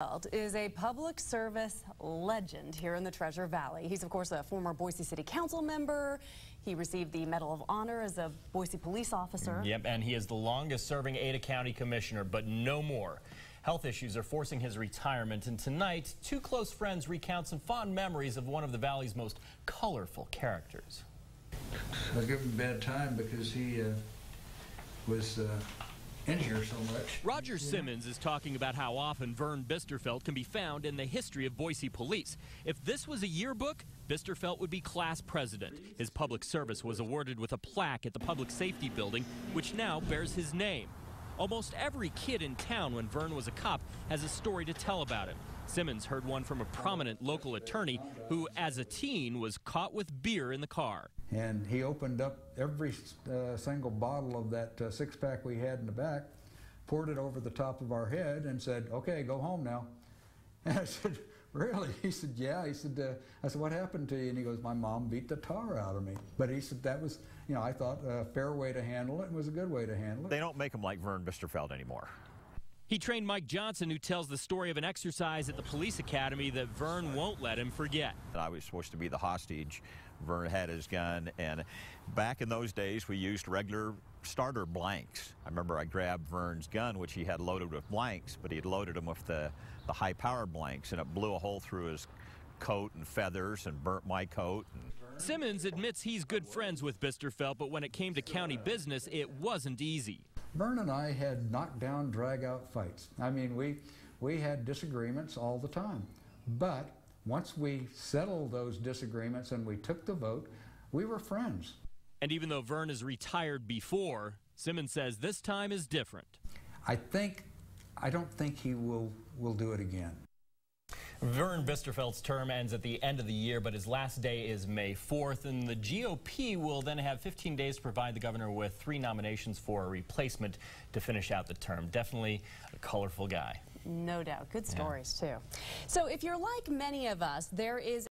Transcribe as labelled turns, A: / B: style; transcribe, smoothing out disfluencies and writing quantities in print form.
A: Bisterfeldt is a public service legend here in the Treasure Valley. He's, of course, a former Boise City Council member. He received the Medal of Honor as a Boise police officer.
B: Yep, and he is the longest-serving Ada County commissioner, but no more. Health issues are forcing his retirement, and tonight, two close friends recount some fond memories of one of the Valley's most colorful characters.
C: I give him a bad time because he was in here so much.
D: Roger Simmons is talking about how often Vern Bisterfeldt can be found in the history of Boise police. If this was a yearbook, Bisterfeldt would be class president. His public service was awarded with a plaque at the Public Safety Building, which now bears his name. Almost every kid in town when Vern was a cop has a story to tell about him. Simmons heard one from a prominent local attorney who, as a teen, was caught with beer in the car.
C: And he opened up every single bottle of that six-pack we had in the back, poured it over the top of our head, and said, "Okay, go home now." And I said, "Really?" He said, "Yeah." He said, I said, "What happened to you?" And he goes, "My mom beat the tar out of me." But he said that was, you know, I thought a fair way to handle it and was a good way to handle it.
E: They don't make them like Vern Bisterfeldt anymore.
D: He trained Mike Johnson, who tells the story of an exercise at the police academy that Vern won't let him forget.
E: I was supposed to be the hostage. Vern had his gun, and back in those days, we used regular starter blanks. I remember I grabbed Vern's gun, which he had loaded with blanks, but he had loaded them with the high-power blanks, and it blew a hole through his coat and feathers and burnt my coat.
D: Simmons admits he's good friends with Bisterfeldt, but when it came to county business, it wasn't easy.
C: Vern and I had knockdown, drag-out fights. I mean, we had disagreements all the time. But once we settled those disagreements and we took the vote, we were friends.
D: And even though Vern is retired before, Simmons says this time is different.
C: I don't think he will do it again.
B: Vern Bisterfeldt's term ends at the end of the year, but his last day is May 4th, and the GOP will then have 15 days to provide the governor with 3 nominations for a replacement to finish out the term. Definitely a colorful guy.
A: No doubt. Good stories, too. So if you're like many of us, there is